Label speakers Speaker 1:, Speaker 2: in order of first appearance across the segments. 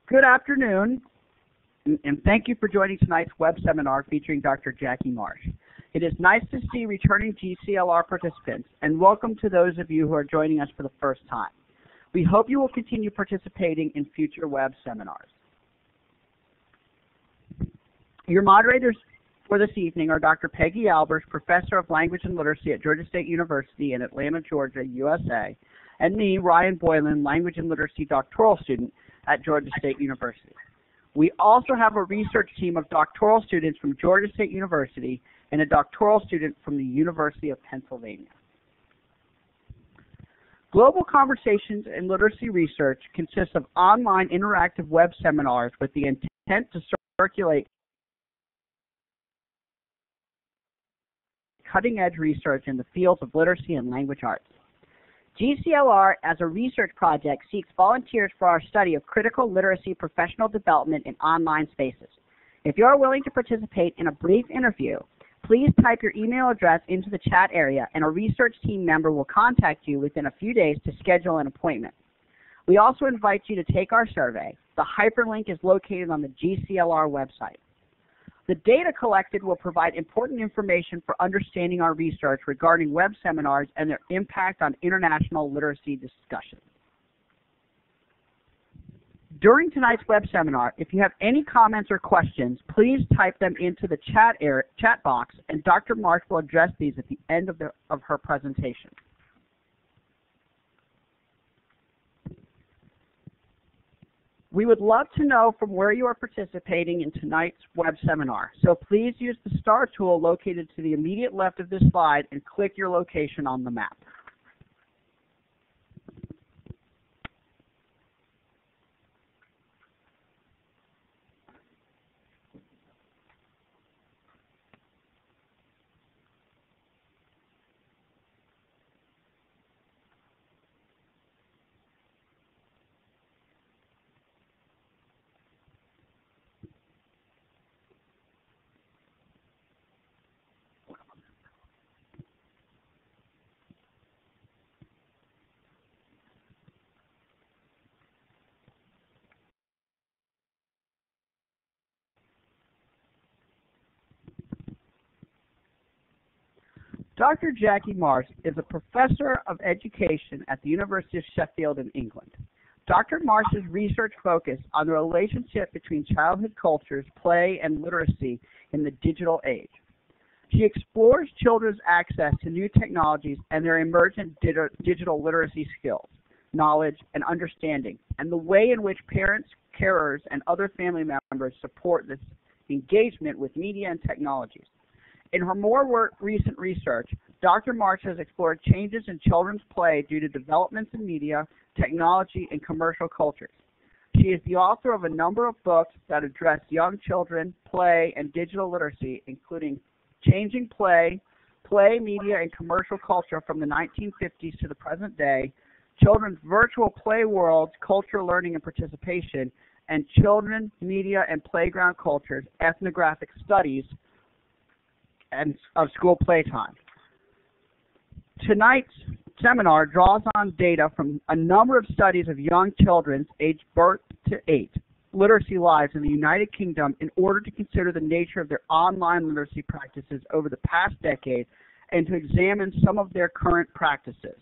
Speaker 1: Good afternoon, and thank you for joining tonight's web seminar featuring Dr. Jackie Marsh. It is nice to see returning GCLR participants, and welcome to those of you who are joining us for the first time. We hope you will continue participating in future web seminars. Your moderators for this evening are Dr. Peggy Albers, Professor of Language and Literacy at Georgia State University in Atlanta, Georgia, USA, and me, Ryan Boylan, Language and Literacy doctoral student at Georgia State University. We also have a research team of doctoral students from Georgia State University and a doctoral student from the University of Pennsylvania. Global Conversations in Literacy Research consists of online interactive web seminars with the intent to circulate cutting-edge research in the fields of literacy and language arts. GCLR, as a research project, seeks volunteers for our study of critical literacy professional development in online spaces. If you are willing to participate in a brief interview, please type your email address into the chat area and a research team member will contact you within a few days to schedule an appointment. We also invite you to take our survey. The hyperlink is located on the GCLR website. The data collected will provide important information for understanding our research regarding web seminars and their impact on international literacy discussions. During tonight's web seminar, if you have any comments or questions, please type them into the chat box, and Dr. Marsh will address these at the end of her presentation. We would love to know from where you are participating in tonight's web seminar, so please use the star tool located to the immediate left of this slide and click your location on the map. Dr. Jackie Marsh is a professor of education at the University of Sheffield in England. Dr. Marsh's research focused on the relationship between childhood cultures, play, and literacy in the digital age. She explores children's access to new technologies and their emergent digital literacy skills, knowledge, and understanding, and the way in which parents, carers, and other family members support this engagement with media and technologies. In her more recent research, Dr. Marsh has explored changes in children's play due to developments in media, technology, and commercial cultures. She is the author of a number of books that address young children, play, and digital literacy, including Changing Play, Play, Media, and Commercial Culture from the 1950s to the present day, Children's Virtual Play Worlds, Culture, Learning, and Participation, and Children, Media, and Playground Cultures, Ethnographic Studies, and of school playtime. Tonight's seminar draws on data from a number of studies of young children's aged birth to 8 literacy lives in the United Kingdom in order to consider the nature of their online literacy practices over the past decade and to examine some of their current practices.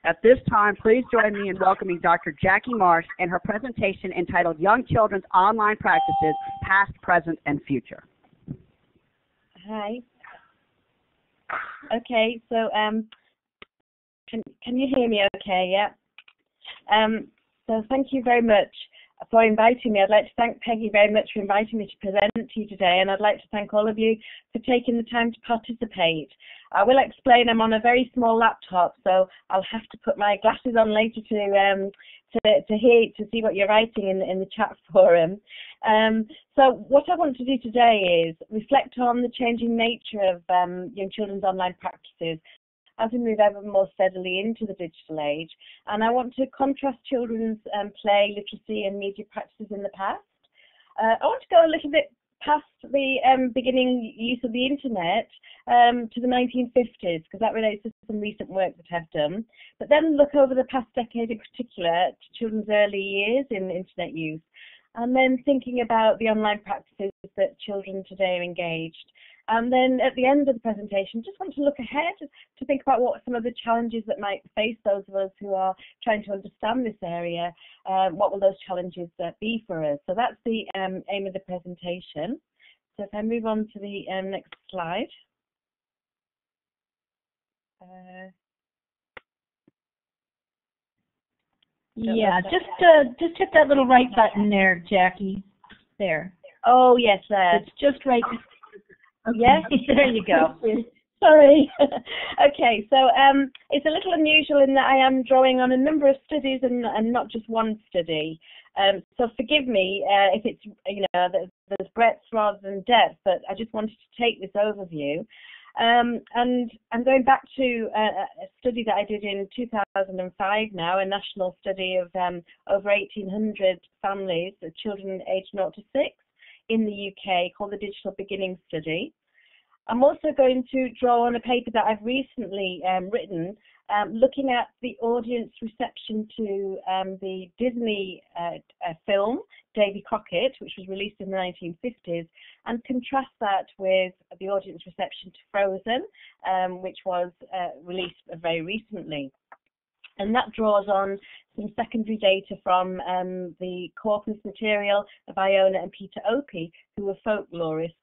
Speaker 1: At this time, please join me in welcoming Dr. Jackie Marsh and her presentation entitled Young Children's Online Practices, Past, Present, and Future.
Speaker 2: Hi. Okay, so can you hear me okay, yeah? So thank you very much for inviting me. I'd like to thank Peggy very much for inviting me to present to you today, and I'd like to thank all of you for taking the time to participate. I will explain. I'm on a very small laptop, so I'll have to put my glasses on later to see what you're writing in the chat forum. So what I want to do today is reflect on the changing nature of young children's online practices as we move ever more steadily into the digital age. And I want to contrast children's play, literacy and media practices in the past. I want to go a little bit past the beginning use of the internet to the 1950s, because that relates to some recent work that I've done. But then look over the past decade in particular to children's early years in internet use, and then thinking about the online practices that children today are engaged. And then at the end of the presentation, just want to look ahead to think about what some of the challenges that might face those of us who are trying to understand this area. What will those challenges be for us? So that's the aim of the presentation. So if I move on to the next slide.
Speaker 3: Yeah, just hit that little right button there, Jackie. There.
Speaker 2: Oh, yes, there.
Speaker 3: It's just right.
Speaker 2: Okay. Yes,
Speaker 3: there you go.
Speaker 2: Sorry. Okay, so it's a little unusual in that I am drawing on a number of studies and not just one study. So forgive me if it's, there's breadth rather than depth, but I just wanted to take this overview. And I'm going back to a study that I did in 2005 now, a national study of over 1,800 families, children aged 0 to 6 in the UK, called the Digital Beginning Study. I'm also going to draw on a paper that I've recently written, looking at the audience reception to the Disney film, Davy Crockett, which was released in the 1950s, and contrast that with the audience reception to Frozen, which was released very recently. And that draws on some secondary data from the corpus material of Iona and Peter Opie, who were folklorists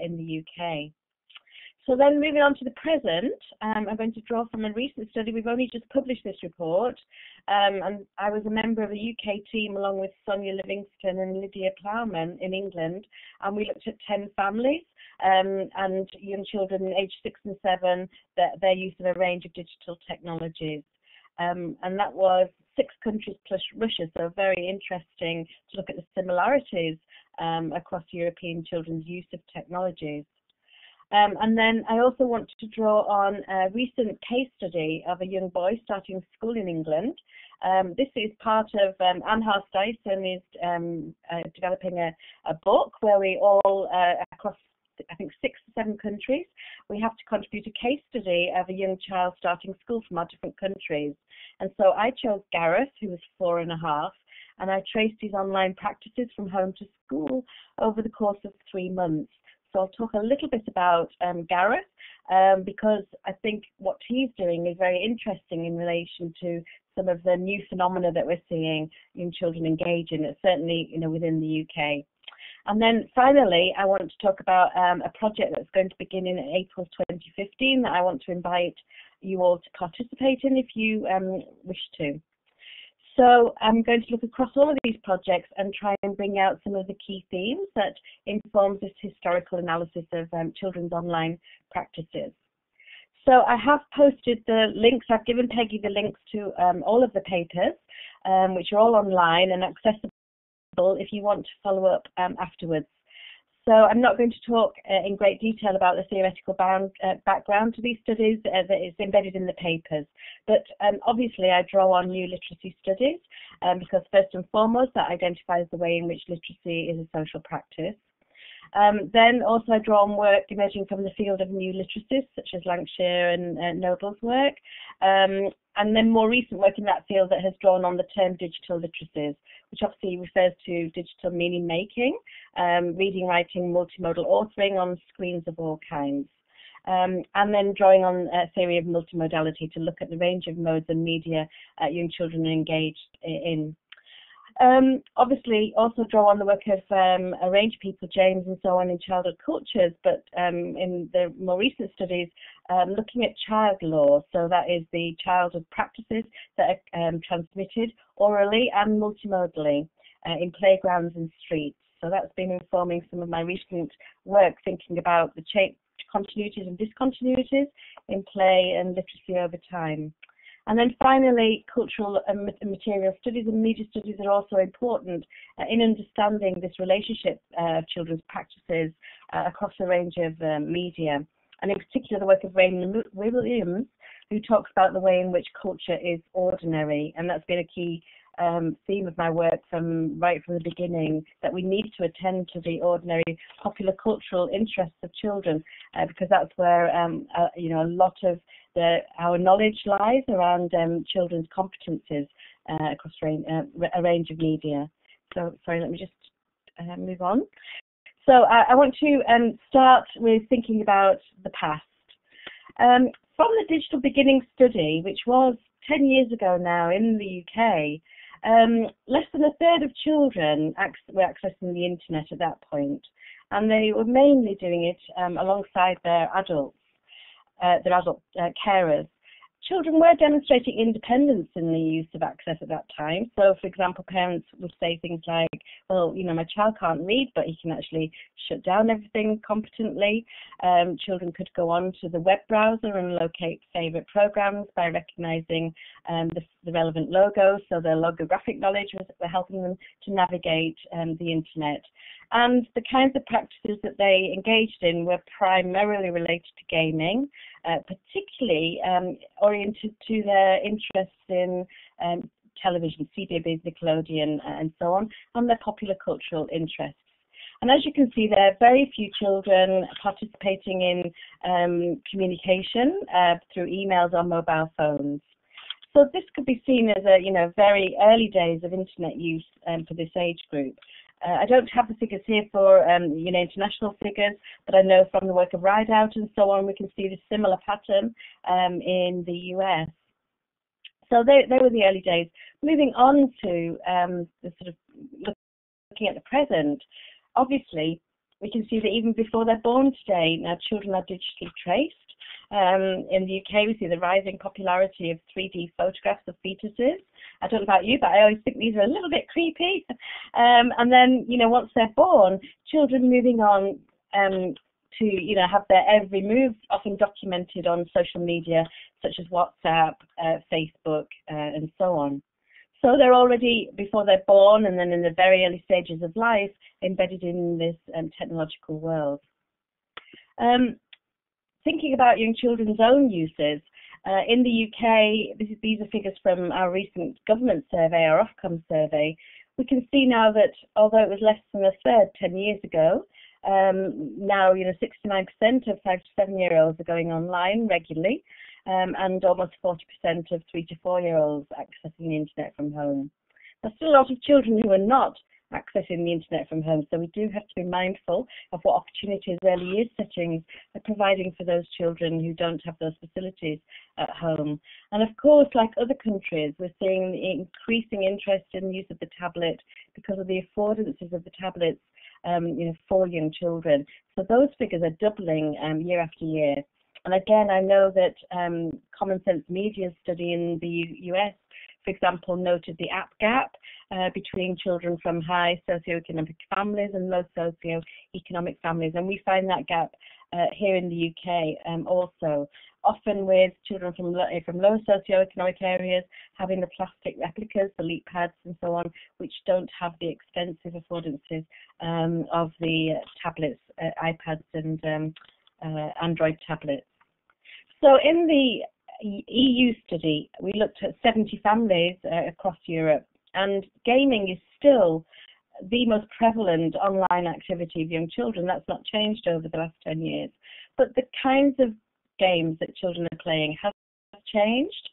Speaker 2: in the UK. So then moving on to the present, I'm going to draw from a recent study. We've only just published this report, and I was a member of a UK team along with Sonia Livingston and Lydia Plowman in England, and we looked at 10 families and young children aged 6 and 7, their use of a range of digital technologies. And that was 6 countries plus Russia, so very interesting to look at the similarities across European children's use of technologies. And then I also want to draw on a recent case study of a young boy starting school in England. This is part of Anne Dyson is developing a book where we all, across I think 6 or 7 countries, we have to contribute a case study of a young child starting school from our different countries. And so I chose Gareth, who was 4 and a half, and I traced his online practices from home to school over the course of 3 months. So I'll talk a little bit about Gareth, because I think what he's doing is very interesting in relation to some of the new phenomena that we're seeing young children engage in, certainly within the UK. And then finally, I want to talk about a project that's going to begin in April 2015 that I want to invite you all to participate in if you wish to. So I'm going to look across all of these projects and try and bring out some of the key themes that informs this historical analysis of children's online practices. So I have posted the links. I've given Peggy the links to all of the papers, which are all online and accessible if you want to follow up afterwards. So I'm not going to talk in great detail about the theoretical background to these studies that is embedded in the papers, but obviously I draw on new literacy studies because first and foremost that identifies the way in which literacy is a social practice. Then also I draw on work emerging from the field of new literacies such as Lancashire and Noble's work, and then more recent work in that field that has drawn on the term digital literacies, which obviously refers to digital meaning making, reading, writing, multimodal authoring on screens of all kinds. And then drawing on a theory of multimodality to look at the range of modes and media young children are engaged in. Obviously also draw on the work of a range of people, James and so on, in childhood cultures, but in the more recent studies looking at child law, so that is the childhood practices that are transmitted orally and multimodally in playgrounds and streets. So that's been informing some of my recent work, thinking about the continuities and discontinuities in play and literacy over time. And then finally, cultural and material studies and media studies are also important in understanding this relationship of children's practices across a range of media. And in particular, the work of Raymond Williams, who talks about the way in which culture is ordinary. And that's been a key theme of my work right from the beginning, that we need to attend to the ordinary popular cultural interests of children, because that's where a lot of our knowledge lies around children's competencies across a range of media. So sorry, let me just move on. So I want to start with thinking about the past. From the Digital Beginning study, which was 10 years ago now in the UK, less than a third of children were accessing the internet at that point, and they were mainly doing it alongside their adult carers. Children were demonstrating independence in the use of access at that time. So, for example, parents would say things like, well, my child can't read, but he can actually shut down everything competently. Children could go on to the web browser and locate favourite programs by recognising the relevant logos, so their logographic knowledge was helping them to navigate the internet. And the kinds of practices that they engaged in were primarily related to gaming, particularly oriented to their interests in television, CBeebies, Nickelodeon, and so on, and their popular cultural interests. And as you can see there, very few children participating in communication through emails or mobile phones. So this could be seen as very early days of internet use for this age group. I don't have the figures here for international figures, but I know from the work of Rideout and so on, we can see the similar pattern in the US. So they were the early days. Moving on to the sort of looking at the present, obviously we can see that even before they're born today, now children are digitally traced. In the UK, we see the rising popularity of 3D photographs of fetuses. I don't know about you, but I always think these are a little bit creepy. And then, once they're born, children moving on to, have their every move often documented on social media, such as WhatsApp, Facebook, and so on. So they're already, before they're born, and then in the very early stages of life, embedded in this technological world. Thinking about young children's own uses, in the UK, these are figures from our recent government survey, our Ofcom survey. We can see now that although it was less than a third 10 years ago, now 69% of 5 to 7-year-olds are going online regularly, and almost 40% of 3 to 4-year-olds accessing the internet from home. There's still a lot of children who are not accessing the internet from home, so we do have to be mindful of what opportunities early years settings are providing for those children who don't have those facilities at home. And of course, like other countries, we're seeing the increasing interest in the use of the tablet because of the affordances of the tablets for young children. So those figures are doubling year after year. And again, I know that Common Sense Media's study in the US, for example, noted the app gap between children from high socioeconomic families and low socioeconomic families. And we find that gap here in the UK also, often with children from low socioeconomic areas having the plastic replicas, the leap pads and so on, which don't have the expensive affordances of the tablets, iPads and Android tablets. So in the EU study, we looked at 70 families across Europe, and gaming is still the most prevalent online activity of young children. That's not changed over the last 10 years. But the kinds of games that children are playing have changed.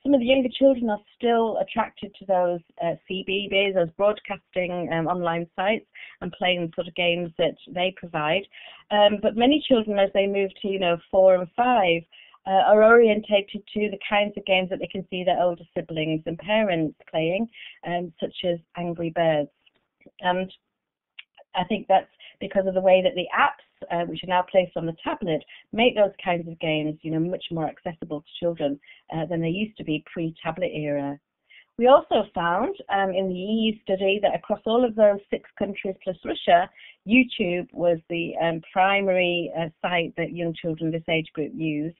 Speaker 2: Some of the younger children are still attracted to those CBeebies, those broadcasting online sites, and playing the sort of games that they provide. But many children, as they move to 4 and 5, are orientated to the kinds of games that they can see their older siblings and parents playing, such as Angry Birds. And I think that's because of the way that the apps, which are now placed on the tablet, make those kinds of games, much more accessible to children than they used to be pre-tablet era. We also found in the EU study that across all of those 6 countries plus Russia, YouTube was the primary site that young children of this age group used.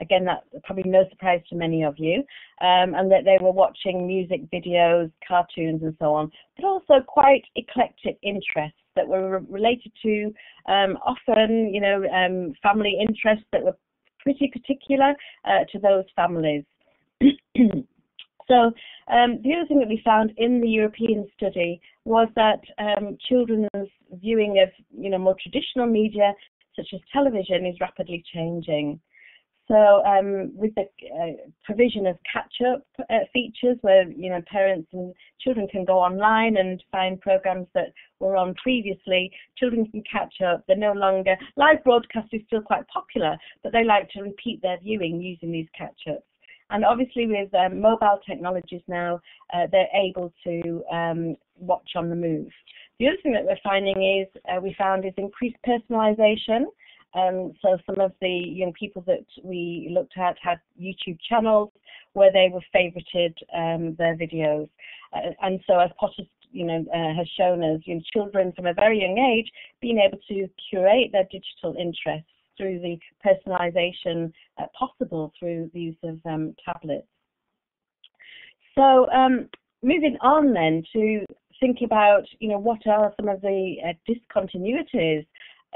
Speaker 2: Again, that's probably no surprise to many of you, and that they were watching music videos, cartoons and so on, but also quite eclectic interests that were related to often, family interests that were pretty particular to those families. So the other thing that we found in the European study was that children's viewing of more traditional media, such as television, is rapidly changing. So with the provision of catch-up features where parents and children can go online and find programs that were on previously, children can catch up. They're no longer, live broadcast is still quite popular, but they like to repeat their viewing using these catch-ups. And obviously with mobile technologies now, they're able to watch on the move. The other thing that we're finding is, we found is increased personalization. So some of the young people that we looked at had YouTube channels where they were favorited their videos. And so as Potter has shown us, children from a very young age being able to curate their digital interests through the personalization possible through the use of tablets. So moving on then to think about, what are some of the discontinuities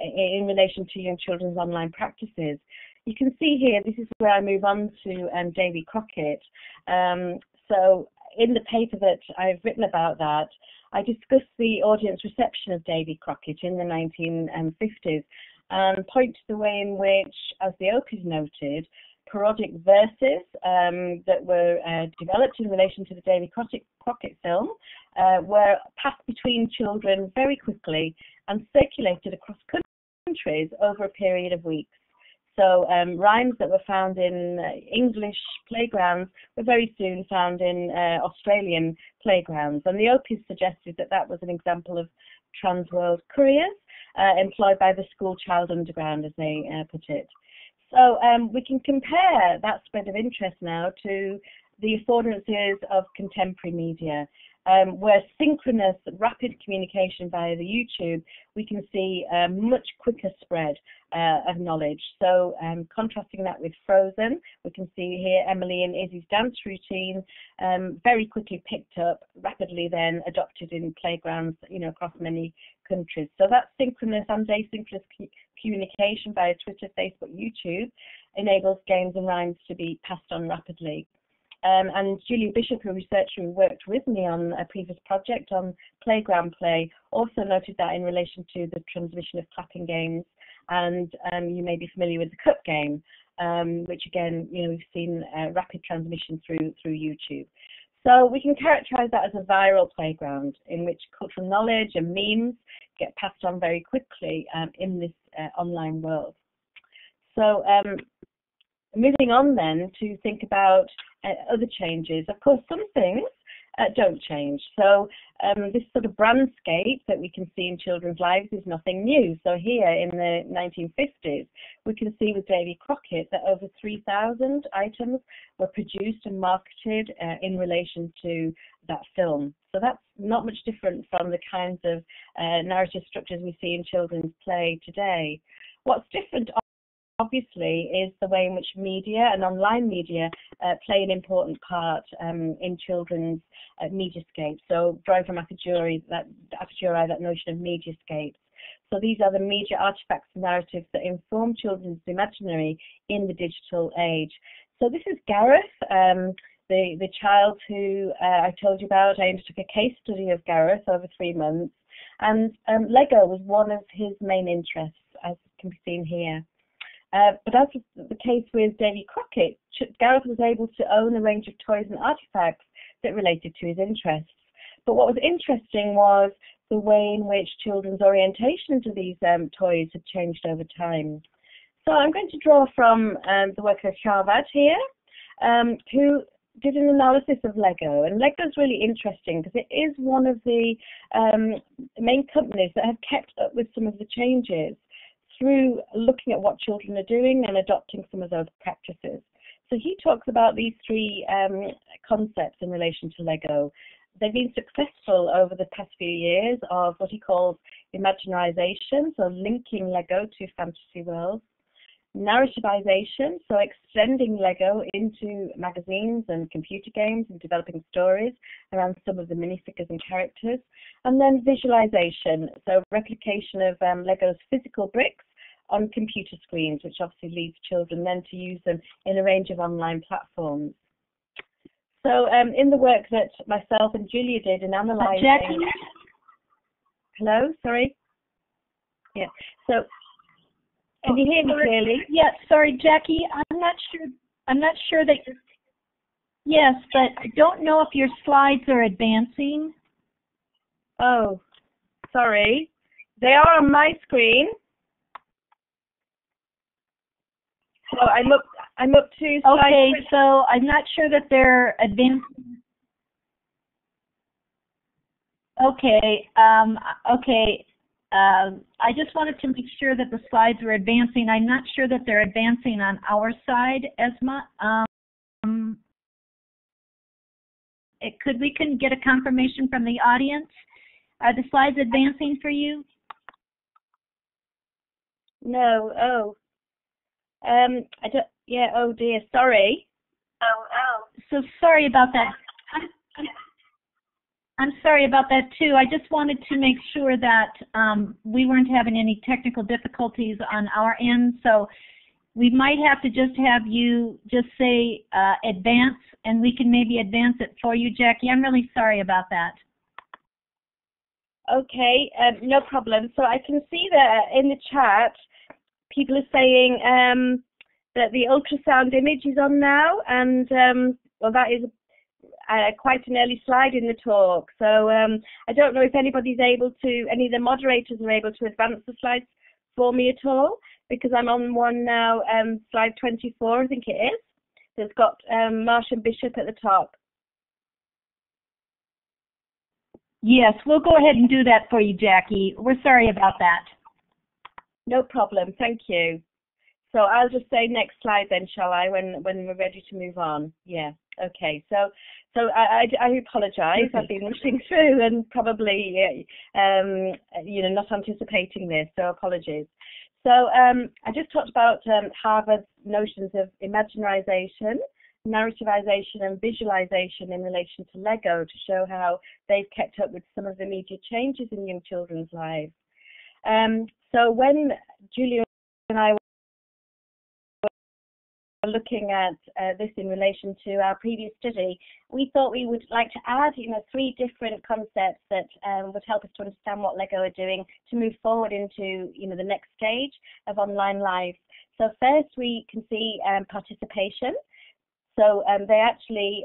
Speaker 2: in relation to young children's online practices. You can see here, this is where I move on to Davy Crockett. So in the paper that I've written about that, I discussed the audience reception of Davy Crockett in the 1950s and point to the way in which, as the Opie's noted, parodic verses that were developed in relation to the Davy Crockett film were passed between children very quickly and circulated across countries over a period of weeks. So rhymes that were found in English playgrounds were very soon found in Australian playgrounds. And the Opie's suggested that that was an example of trans-world couriers employed by the school child underground, as they put it. So we can compare that spread of interest now to the affordances of contemporary media, where synchronous, rapid communication via the YouTube, we can see a much quicker spread of knowledge. So contrasting that with Frozen, we can see here Emily and Izzy's dance routine very quickly picked up, rapidly then adopted in playgrounds, across many countries. So that synchronous and asynchronous communication via Twitter, Facebook, YouTube enables games and rhymes to be passed on rapidly. And Julia Bishop, a researcher who worked with me on a previous project on playground play, also noted that in relation to the transmission of clapping games. And you may be familiar with the cup game, which again, we've seen rapid transmission through YouTube. So we can characterize that as a viral playground in which cultural knowledge and memes get passed on very quickly in this online world. So moving on then to think about other changes. Of course, some things don't change. So this sort of brandscape that we can see in children's lives is nothing new. So here in the 1950s, we can see with Davy Crockett that over 3,000 items were produced and marketed in relation to that film. So that's not much different from the kinds of narrative structures we see in children's play today. What's different, obviously, is the way in which media and online media play an important part in children's mediascape. So drawing from Akajuri, that notion of mediascapes. So these are the media artifacts and narratives that inform children's imaginary in the digital age. So this is Gareth, the child who I told you about. I undertook a case study of Gareth over 3 months, and Lego was one of his main interests, as can be seen here. But as was the case with Davy Crockett, Gareth was able to own a range of toys and artifacts that related to his interests. But what was interesting was the way in which children's orientation to these toys had changed over time. So I'm going to draw from the work of Sharvad here, who did an analysis of Lego. And Lego is really interesting because it is one of the main companies that have kept up with some of the changes through looking at what children are doing and adopting some of those practices. So he talks about these three concepts in relation to Lego. They've been successful over the past few years of what he calls imaginarization, so linking Lego to fantasy worlds, narrativization, so extending Lego into magazines and computer games and developing stories around some of the minifigures and characters, and then visualization, so replication of Lego's physical bricks on computer screens, which obviously leads children then to use them in a range of online platforms. So in the work that myself and Julia did in analysing...
Speaker 3: Jackie?
Speaker 2: Hello? Sorry? Yeah. So, can you hear me clearly?
Speaker 3: Yeah, sorry, Jackie. I'm not sure that you're... Yes, but I don't know if your slides are advancing.
Speaker 2: Oh, sorry. They are on my screen. So I'm up to slide...
Speaker 3: Okay, so I'm not sure that they're advancing. Okay, I just wanted to make sure that the slides were advancing. I'm not sure that they're advancing on our side as much. We can get a confirmation from the audience. Are the slides advancing for you?
Speaker 2: No. Oh. I don't. Yeah. Oh dear. Sorry. Oh.
Speaker 3: So sorry about that. I'm sorry about that too. I just wanted to make sure that we weren't having any technical difficulties on our end. So we might have to just have you just say advance, and we can maybe advance it for you, Jackie. I'm really sorry about that.
Speaker 2: Okay, no problem. So I can see that in the chat, people are saying that the ultrasound image is on now, and well, that is quite an early slide in the talk. So I don't know if any of the moderators are able to advance the slides for me at all, because I'm on one now, slide 24, I think it is. It's got Marsh and Bishop at the top.
Speaker 3: Yes, we'll go ahead and do that for you, Jackie. We're sorry about that.
Speaker 2: No problem, thank you. So I'll just say next slide then, shall I, when we're ready to move on? Yeah, okay. So I apologise. I've been rushing through and probably, not anticipating this, so apologies. So I just talked about Harvard's notions of imaginarization, narrativization and visualization in relation to Lego to show how they've kept up with some of the immediate changes in young children's lives. So when Julia and I were looking at this in relation to our previous study, we thought we would like to add, 3 different concepts that would help us to understand what Lego are doing to move forward into, the next stage of online life. So first we can see participation. So they actually,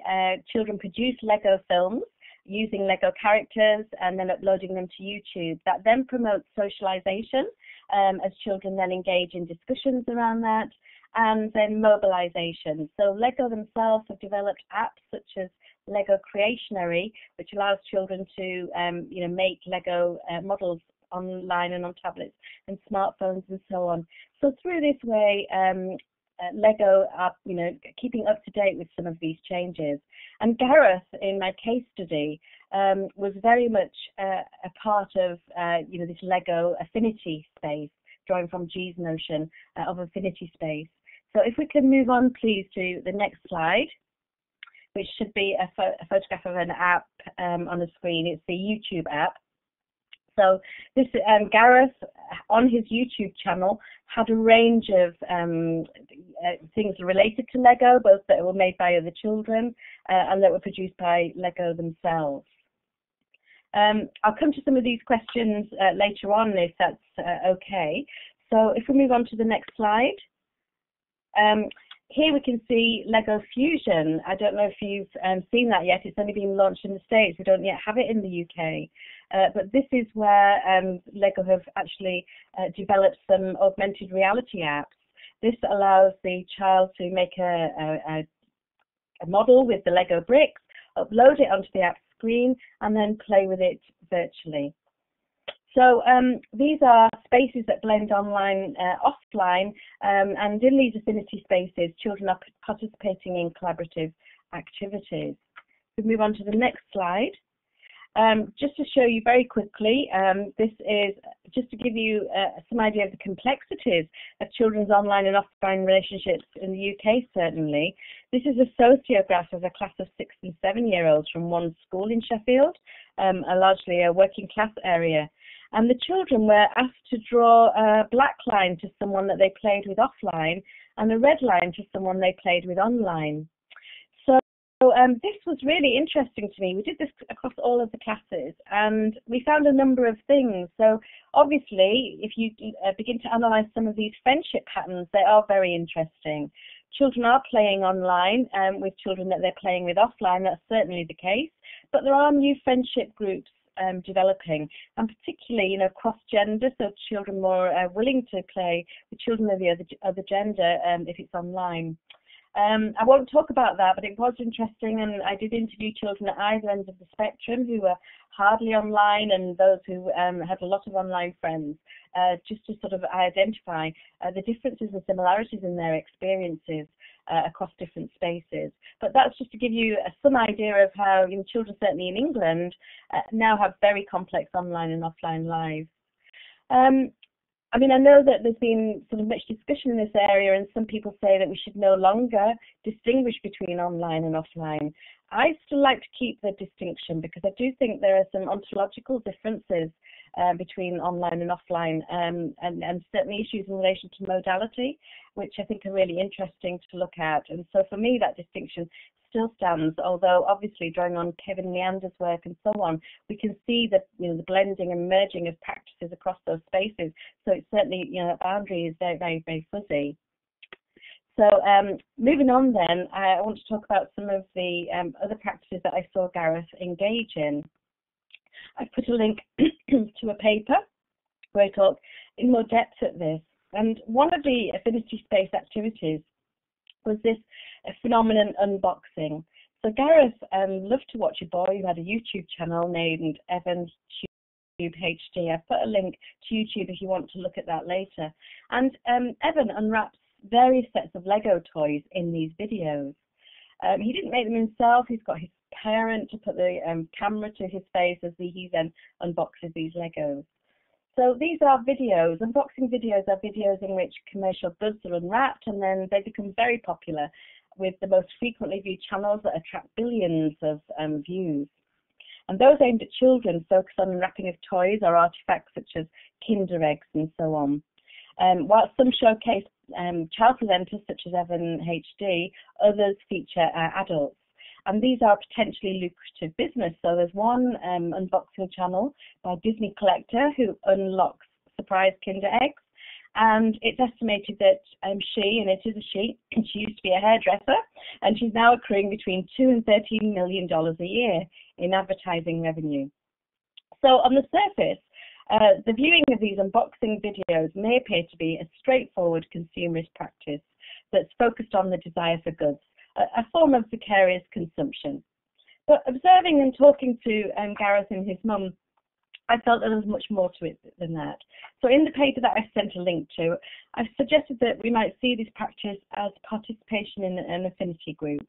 Speaker 2: children produce Lego films using Lego characters and then uploading them to YouTube. That then promotes socialization as children then engage in discussions around that, and then mobilization. So Lego themselves have developed apps such as Lego Creationary, which allows children to make Lego models online and on tablets and smartphones and so on. So through this way, Lego are, keeping up to date with some of these changes. And Gareth, in my case study, was very much a part of, this Lego affinity space, drawing from G's notion of affinity space. So if we can move on, please, to the next slide, which should be a photograph of an app on the screen. It's the YouTube app. So this Gareth, on his YouTube channel, had a range of things related to Lego, both that were made by other children and that were produced by Lego themselves. I'll come to some of these questions later on, if that's okay. So if we move on to the next slide. Here we can see Lego Fusion. I don't know if you've seen that yet. It's only been launched in the States. We don't yet have it in the UK. But this is where Lego have actually developed some augmented reality apps. This allows the child to make a model with the Lego bricks, upload it onto the app screen, and then play with it virtually. So these are spaces that blend online, offline, and in these affinity spaces, children are participating in collaborative activities. We move on to the next slide. Just to show you very quickly, this is just to give you some idea of the complexities of children's online and offline relationships in the UK, certainly. This is a sociograph of a class of 6 and 7-year-olds from one school in Sheffield, largely a working class area. And the children were asked to draw a black line to someone that they played with offline and a red line to someone they played with online. So this was really interesting to me. We did this across all of the classes, and we found a number of things. So obviously, if you begin to analyse some of these friendship patterns, they are very interesting. Children are playing online with children that they're playing with offline. That's certainly the case. But there are new friendship groups developing, and particularly, cross-gender, so children more willing to play with children of the other gender if it's online. I won't talk about that, but it was interesting, and I did interview children at either end of the spectrum who were hardly online and those who had a lot of online friends, just to sort of identify the differences and similarities in their experiences across different spaces. But that's just to give you some idea of how children, certainly in England, now have very complex online and offline lives. I know that there's been sort of much discussion in this area, and some people say that we should no longer distinguish between online and offline. I still like to keep the distinction because I do think there are some ontological differences between online and offline, and certainly issues in relation to modality, which I think are really interesting to look at. And so for me, that distinction still stands, although obviously drawing on Kevin Leander's work and so on, we can see that the blending and merging of practices across those spaces. So it's certainly, the boundary is very, very, very fuzzy. So moving on then, I want to talk about some of the other practices that I saw Gareth engage in. I've put a link to a paper where I talk in more depth at this. And one of the affinity space activities was this phenomenon unboxing. So Gareth loved to watch a boy who had a YouTube channel named Evan HD. I've put a link to YouTube if you want to look at that later. And Evan unwraps various sets of Lego toys in these videos. He didn't make them himself. He's got his parent to put the camera to his face as he then unboxes these Legos. So these are videos. Unboxing videos are videos in which commercial goods are unwrapped, and then they become very popular with the most frequently viewed channels that attract billions of views. And those aimed at children focus on unwrapping of toys or artifacts such as Kinder eggs and so on. While some showcase child presenters such as Evan HD, others feature adults. And these are potentially lucrative business. So there's one unboxing channel by Disney Collector who unlocks surprise Kinder eggs. And it's estimated that she, and it is a she used to be a hairdresser, and she's now accruing between $2 and $13 million a year in advertising revenue. So on the surface, the viewing of these unboxing videos may appear to be a straightforward consumerist practice that's focused on the desire for goods, a form of vicarious consumption. But observing and talking to Gareth and his mum, I felt that there was much more to it than that. So in the paper that I sent a link to, I've suggested that we might see this practice as participation in an affinity group,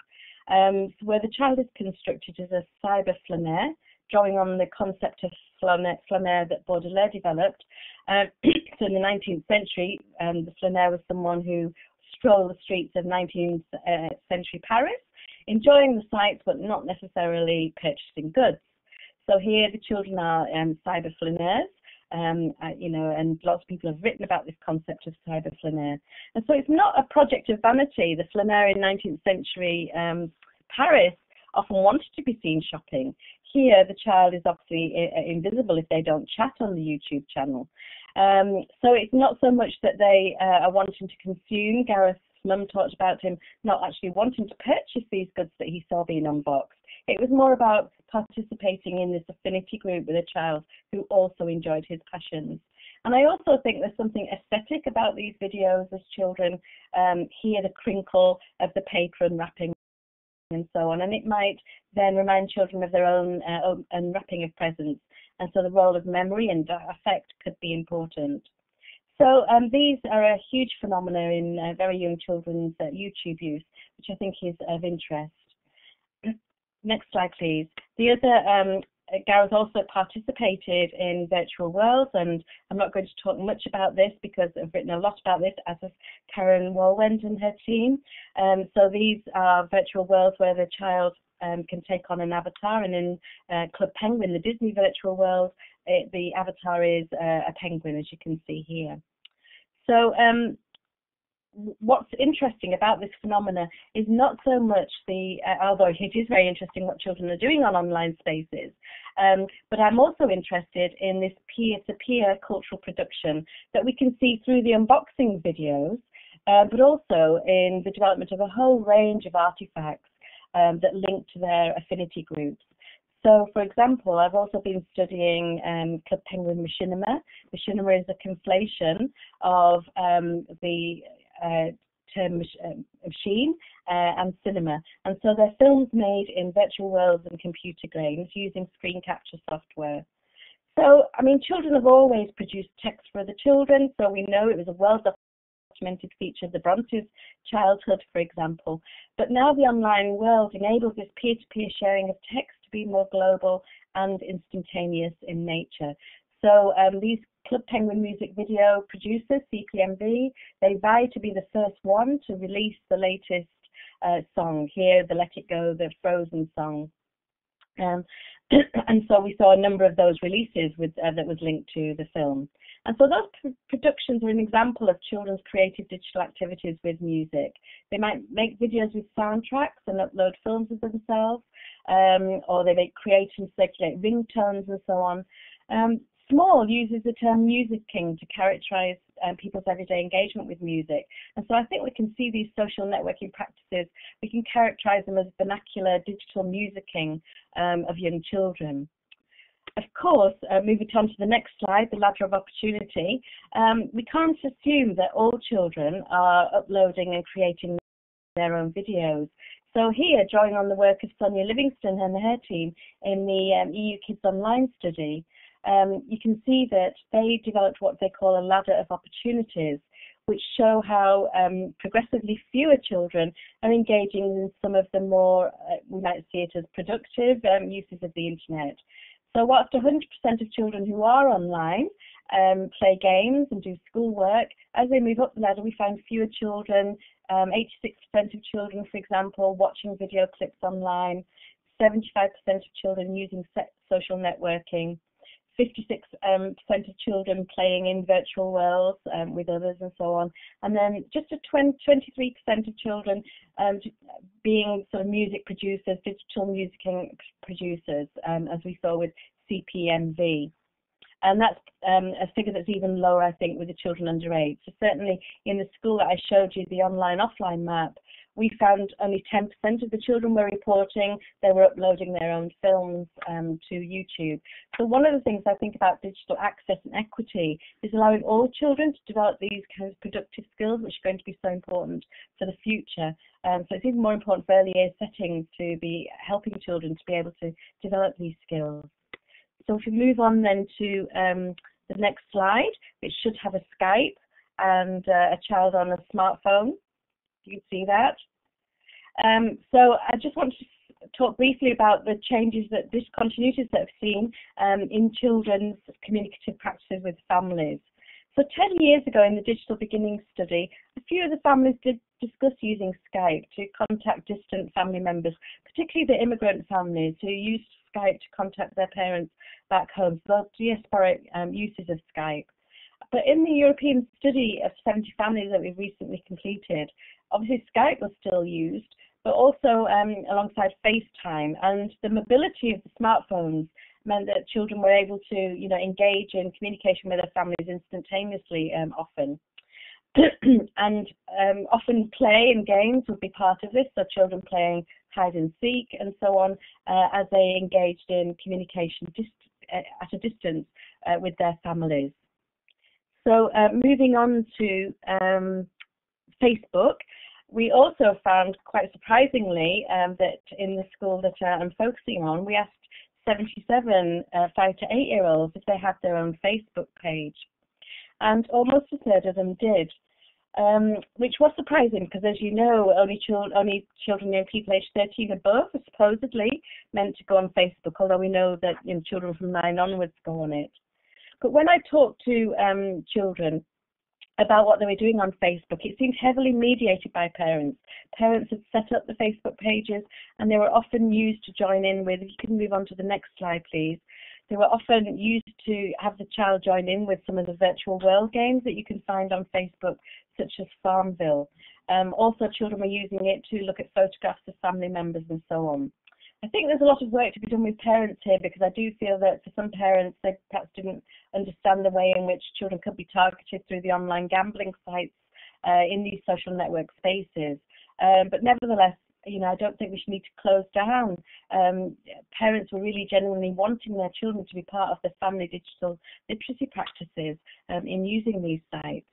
Speaker 2: where the child is constructed as a cyber flaneur, drawing on the concept of flaneur that Baudelaire developed. So in the 19th century, the flaneur was someone who strolled the streets of 19th century Paris, enjoying the sights but not necessarily purchasing goods. So here the children are cyber flaneurs, and lots of people have written about this concept of cyber flaneur. And so it's not a project of vanity. The flaneur in 19th century Paris often wanted to be seen shopping. Here the child is obviously invisible if they don't chat on the YouTube channel. So it's not so much that they are wanting to consume. Gareth's mum talked about him not actually wanting to purchase these goods that he saw being unboxed. It was more about participating in this affinity group with a child who also enjoyed his passions. And I also think there's something aesthetic about these videos as children hear the crinkle of the paper unwrapping and so on. And it might then remind children of their own unwrapping of presents. And so the role of memory and affect could be important. So these are a huge phenomenon in very young children's YouTube use, which I think is of interest. Next slide, please. The other, Gareth also participated in virtual worlds, and I'm not going to talk much about this because I've written a lot about this, as has Karen Walwend and her team. So these are virtual worlds where the child can take on an avatar, and in Club Penguin, the Disney virtual world, the avatar is a penguin, as you can see here. So what's interesting about this phenomena is not so much although it is very interesting what children are doing on online spaces, but I'm also interested in this peer-to-peer cultural production that we can see through the unboxing videos, but also in the development of a whole range of artifacts that link to their affinity groups. So, for example, I've also been studying Club Penguin machinima. Machinima is a conflation of the term machine and cinema. And so they're films made in virtual worlds and computer games using screen capture software. So, I mean, children have always produced text for other children, so we know it was a well-documented feature of the Brontes' childhood, for example. But now the online world enables this peer-to-peer sharing of text to be more global and instantaneous in nature. So these Club Penguin music video producers, CPMV, they vie to be the first one to release the latest song here, the Let It Go, the Frozen song. And so we saw a number of those releases that was linked to the film. And so those productions are an example of children's creative digital activities with music. They might make videos with soundtracks and upload films of themselves, or they may create and circulate ringtones and so on. Small uses the term musicking to characterize people's everyday engagement with music. And so I think we can see these social networking practices, we can characterize them as vernacular digital musicking of young children. Of course, moving on to the next slide, the ladder of opportunity, we can't assume that all children are uploading and creating their own videos. So here, drawing on the work of Sonia Livingston and her team in the EU Kids Online study, you can see that they developed what they call a ladder of opportunities, which show how progressively fewer children are engaging in some of the more, we might see it as productive uses of the internet. So whilst 100% of children who are online play games and do schoolwork, as they move up the ladder, we find fewer children, 86% of children, for example, watching video clips online, 75% of children using social networking, 56% of children playing in virtual worlds with others and so on, and then just 23% of children being sort of music producers, digital music producers, as we saw with CPMV. And that's a figure that's even lower, I think, with the children under 8. So certainly in the school that I showed you, the online-offline map, we found only 10% of the children were reporting they were uploading their own films to YouTube. So one of the things I think about digital access and equity is allowing all children to develop these kinds of productive skills, which are going to be so important for the future. So it's even more important for early years settings to be helping children to be able to develop these skills. So if we move on then to the next slide, which should have a Skype and a child on a smartphone. You can see that. So I just want to talk briefly about the changes, that discontinuities that I've seen in children's communicative practices with families. So 10 years ago in the Digital Beginnings study, a few of the families did discuss using Skype to contact distant family members, particularly the immigrant families who used Skype to contact their parents back home, so diasporic uses of Skype. But in the European study of 70 families that we've recently completed, obviously Skype was still used, but also alongside FaceTime, and the mobility of the smartphones meant that children were able to, engage in communication with their families instantaneously often. And often play and games would be part of this, so children playing hide and seek and so on, as they engaged in communication at a distance with their families. So moving on to Facebook, we also found, quite surprisingly, that in the school that I'm focusing on, we asked 77 5 to 8-year-olds if they had their own Facebook page, and almost a third of them did, which was surprising because, as you know, only children and people aged 13 above are supposedly meant to go on Facebook, although we know that children from 9 onwards go on it. But when I talked to children about what they were doing on Facebook, it seemed heavily mediated by parents. Parents had set up the Facebook pages, and they were often used to join in with, if you can move on to the next slide, please, They were often used to have the child join in with some of the virtual world games that you can find on Facebook, such as Farmville. Also, children were using it to look at photographs of family members and so on. I think there's a lot of work to be done with parents here, because I do feel that for some parents, they perhaps didn't understand the way in which children could be targeted through the online gambling sites in these social network spaces. But nevertheless, I don't think we should need to close down. Parents were really genuinely wanting their children to be part of their family digital literacy practices in using these sites.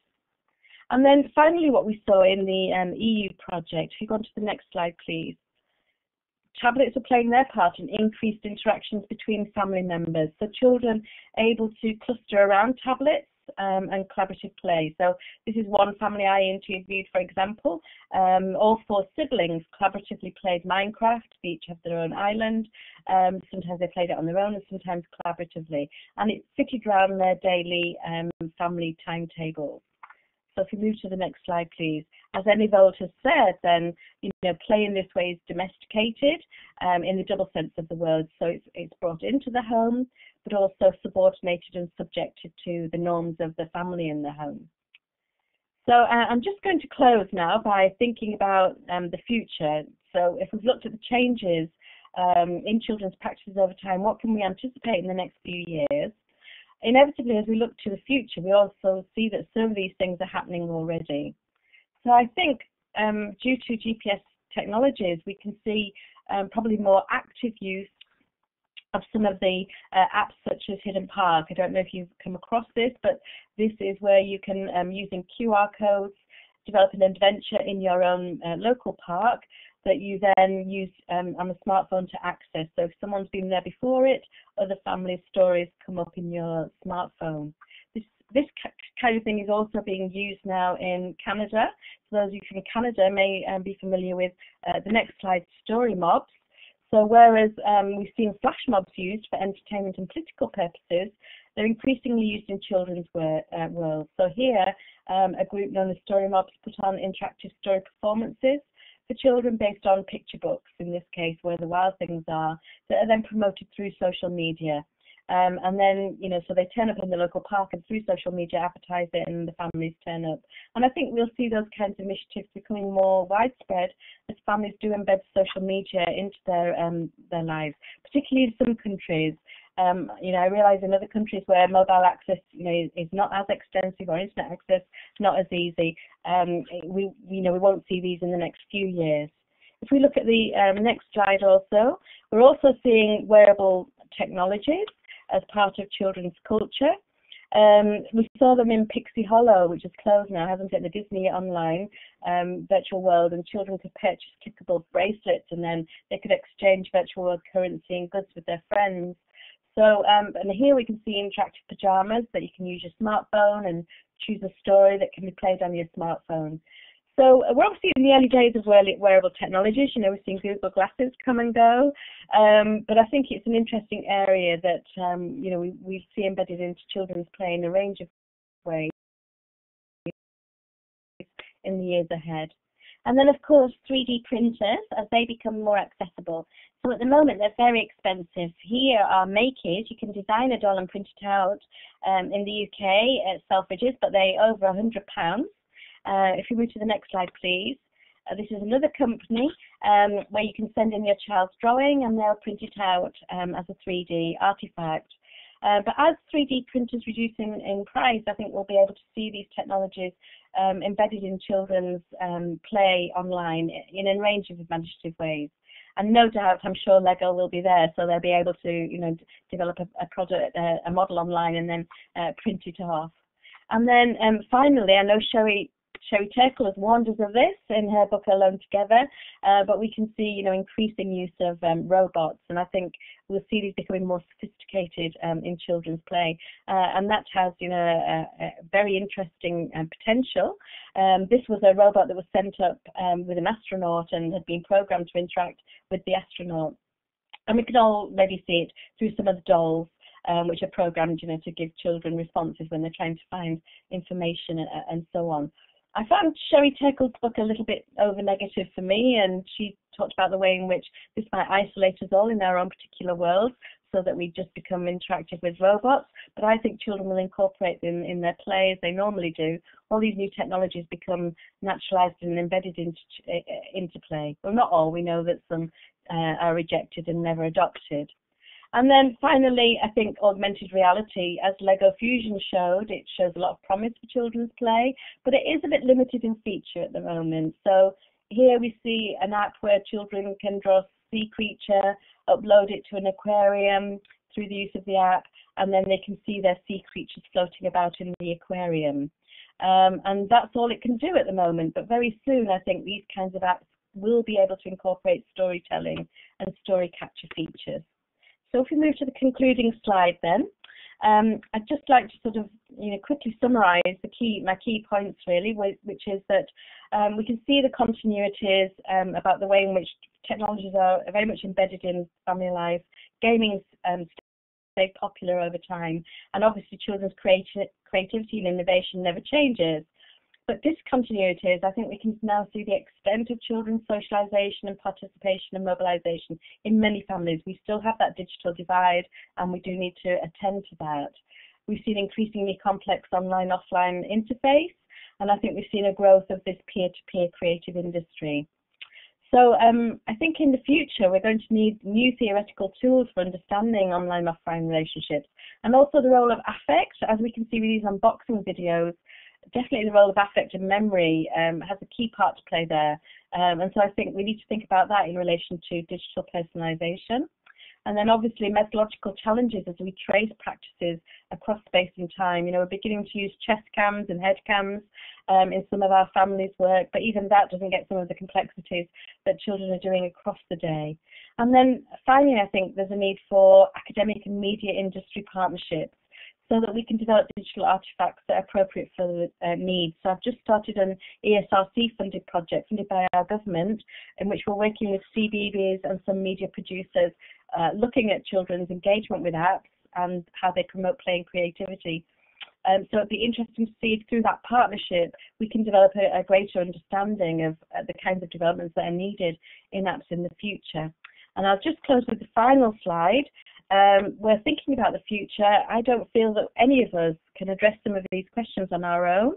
Speaker 2: And then finally, what we saw in the EU project, if you go on to the next slide, please. Tablets are playing their part in increased interactions between family members. So children able to cluster around tablets and collaborative play. So this is one family I interviewed, for example. All 4 siblings collaboratively played Minecraft. They each have their own island. Sometimes they played it on their own and sometimes collaboratively. And it fitted around their daily family timetable. So if we move to the next slide, please. As Emmy Vold has said, then, play in this way is domesticated in the double sense of the word. So it's brought into the home, but also subordinated and subjected to the norms of the family in the home. So I'm just going to close now by thinking about the future. So if we've looked at the changes in children's practices over time, what can we anticipate in the next few years? Inevitably, as we look to the future, we also see that some of these things are happening already. So I think due to GPS technologies, we can see probably more active use of some of the apps such as Hidden Park. I don't know if you've come across this, but this is where you can, using QR codes, develop an adventure in your own local park that you then use on a smartphone to access. So if someone's been there before it, other family stories come up in your smartphone. This kind of thing is also being used now in Canada. So those of you from Canada may be familiar with the next slide, story mobs. So whereas we've seen flash mobs used for entertainment and political purposes, they're increasingly used in children's worlds. So here, a group known as story mobs put on interactive story performances for children based on picture books, in this case, Where the Wild Things Are, that are then promoted through social media. And then, so they turn up in the local park and through social media advertise it and the families turn up. And I think we'll see those kinds of initiatives becoming more widespread as families do embed social media into their lives, particularly in some countries. I realise in other countries where mobile access, is not as extensive, or internet access not as easy, we won't see these in the next few years. If we look at the next slide also, we're also seeing wearable technologies as part of children's culture. We saw them in Pixie Hollow, which is closed now, hasn't it, the Disney online virtual world, and children could purchase clickable bracelets and then they could exchange virtual world currency and goods with their friends. So, and here we can see interactive pajamas that you can use your smartphone and choose a story that can be played on your smartphone. So we're obviously in the early days of wearable technologies. We're seeing Google Glasses come and go, but I think it's an interesting area that we see embedded into children's play in a range of ways in the years ahead. And then, of course, 3D printers as they become more accessible. So at the moment, they're very expensive. Here are Make-It. You can design a doll and print it out in the UK at Selfridges, but they're over £100. If you move to the next slide, please. This is another company where you can send in your child's drawing and they'll print it out as a 3D artifact. But as 3D printers reduce in price, I think we'll be able to see these technologies embedded in children's play online in a range of imaginative ways. And no doubt, I'm sure Lego will be there, so they'll be able to, develop a product, a model online, and then print it off. And then finally, I know Sherry Turkle has warned us of this in her book Alone Together, but we can see, increasing use of robots, and I think we'll see these becoming more sophisticated in children's play, and that has, a very interesting potential. This was a robot that was sent up with an astronaut and had been programmed to interact with the astronaut, and we can already see it through some of the dolls. Which are programmed, to give children responses when they're trying to find information and so on. I found Sherry Turkle's book a little bit over-negative for me, and she talked about the way in which this might isolate us all in our own particular world. so that we just become interactive with robots, but I think children will incorporate them in their play as they normally do. All these new technologies become naturalized and embedded into play. Well, not all. We know that some are rejected and never adopted. And then finally, I think augmented reality, as Lego Fusion showed, it shows a lot of promise for children's play, but it is a bit limited in feature at the moment. So here we see an app where children can draw a sea creature, upload it to an aquarium through the use of the app, and then they can see their sea creatures floating about in the aquarium. And that's all it can do at the moment, but very soon I think these kinds of apps will be able to incorporate storytelling and story capture features. So if we move to the concluding slide then, I'd just like to sort of quickly summarize my key points really, which is that we can see the continuities about the way in which technologies are very much embedded in family life. Gaming stayed popular over time, and obviously children's creativity and innovation never changes. But discontinuities, I think we can now see the extent of children's socialization and participation and mobilization in many families. We still have that digital divide, and we do need to attend to that. We've seen increasingly complex online-offline interface, and I think we've seen a growth of this peer-to-peer creative industry. So I think in the future we're going to need new theoretical tools for understanding online-offline relationships, and also the role of affect, as we can see with these unboxing videos. Definitely the role of affect and memory has a key part to play there. And so I think we need to think about that in relation to digital personalization. And then obviously methodological challenges as we trace practices across space and time. We're beginning to use chest cams and head cams in some of our families' work, but even that doesn't get some of the complexities that children are doing across the day. And then finally, I think there's a need for academic and media industry partnerships, so that we can develop digital artifacts that are appropriate for the needs. So I've just started an ESRC funded project funded by our government, in which we're working with CBeebies and some media producers looking at children's engagement with apps and how they promote play and creativity. So it'd be interesting to see if through that partnership we can develop a greater understanding of the kinds of developments that are needed in apps in the future. And I'll just close with the final slide. We're thinking about the future. I don't feel that any of us can address some of these questions on our own.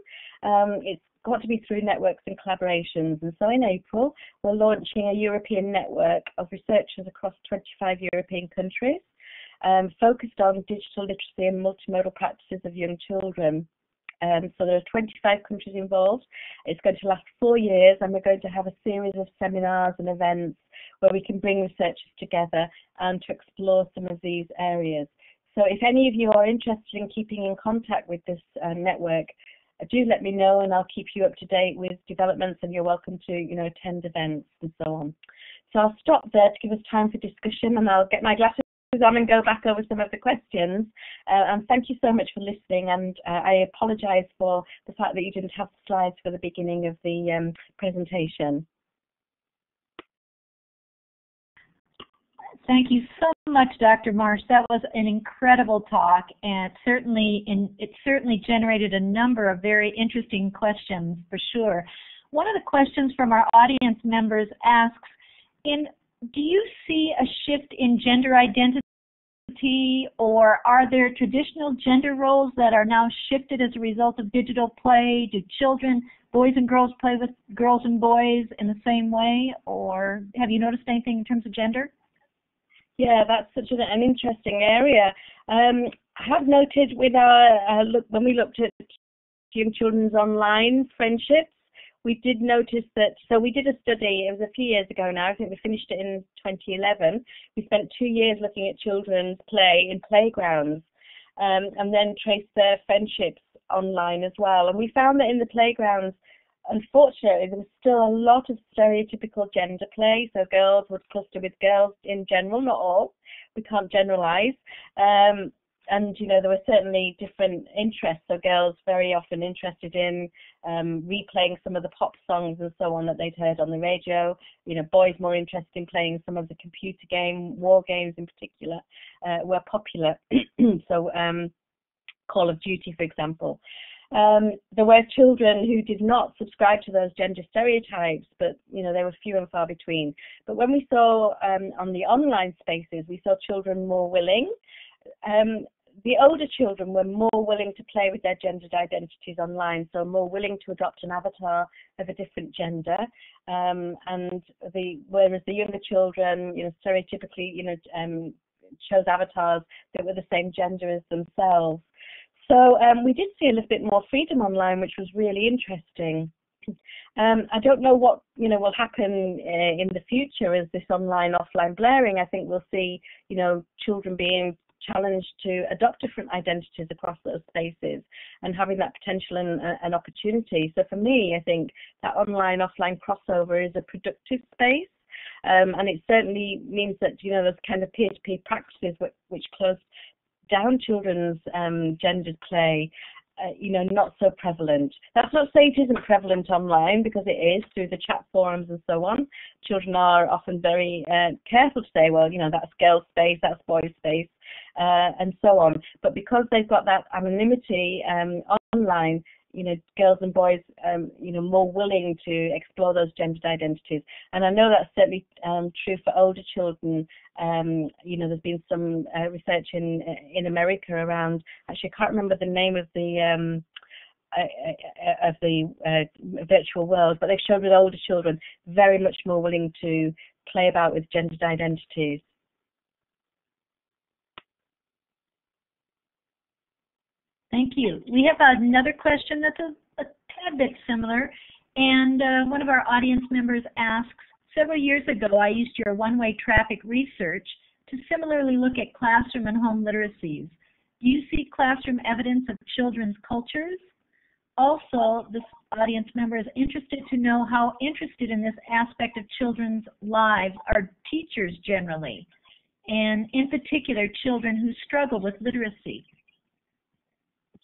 Speaker 2: It's got to be through networks and collaborations. And so in April, we're launching a European network of researchers across 25 European countries, focused on digital literacy and multimodal practices of young children. So there are 25 countries involved. It's going to last 4 years, and we're going to have a series of seminars and events where we can bring researchers together and to explore some of these areas. So if any of you are interested in keeping in contact with this network, do let me know, and I'll keep you up to date with developments, and you're welcome to attend events and so on. So I'll stop there to give us time for discussion, and I'll get my glasses on and go back over some of the questions. And thank you so much for listening, and I apologize for the fact that you didn't have the slides for the beginning of the presentation.
Speaker 3: Thank you so much, Dr. Marsh. That was an incredible talk, and it certainly generated a number of very interesting questions for sure. One of the questions from our audience members asks, do you see a shift in gender identity, or are there traditional gender roles that are now shifted as a result of digital play? Do children, boys and girls, play with girls and boys in the same way, or have you noticed anything in terms of gender?
Speaker 2: Yeah, that's such an interesting area. I have noted with our when we looked at young children's online friendships, we did notice that, so we did a study, it was a few years ago now, I think we finished it in 2011. We spent 2 years looking at children's play in playgrounds and then traced their friendships online as well. And we found that in the playgrounds, unfortunately, there was still a lot of stereotypical gender play, so girls would cluster with girls in general, not all, we can't generalize. And, there were certainly different interests, so girls very often interested in replaying some of the pop songs and so on that they'd heard on the radio. Boys more interested in playing some of the computer war games in particular, were popular. So Call of Duty, for example. There were children who did not subscribe to those gender stereotypes, but they were few and far between. But when we saw on the online spaces, we saw children more willing. The older children were more willing to play with their gendered identities online, so more willing to adopt an avatar of a different gender. Whereas the younger children, stereotypically, chose avatars that were the same gender as themselves. So we did see a little bit more freedom online, which was really interesting. I don't know what will happen in the future as this online-offline blurring. I think we'll see children being challenged to adopt different identities across those spaces and having that potential and opportunity. So for me, I think that online-offline crossover is a productive space, and it certainly means that those kind of peer-to-peer practices which close down children's gendered play, not so prevalent. That's not to say it isn't prevalent online, because it is through the chat forums and so on. Children are often very careful to say, well, that's girls' space, that's boys' space, and so on. But because they've got that anonymity online, girls and boys, more willing to explore those gendered identities. And I know that's certainly true for older children. There's been some research in America around, actually I can't remember the name of the virtual world, but they've shown with older children very much more willing to play about with gendered identities.
Speaker 3: Thank you. We have another question that's a tad bit similar, and one of our audience members asks, several years ago I used your one-way traffic research to similarly look at classroom and home literacies. Do you see classroom evidence of children's cultures? Also, this audience member is interested to know how interested in this aspect of children's lives are teachers generally, and in particular children who struggle with literacy.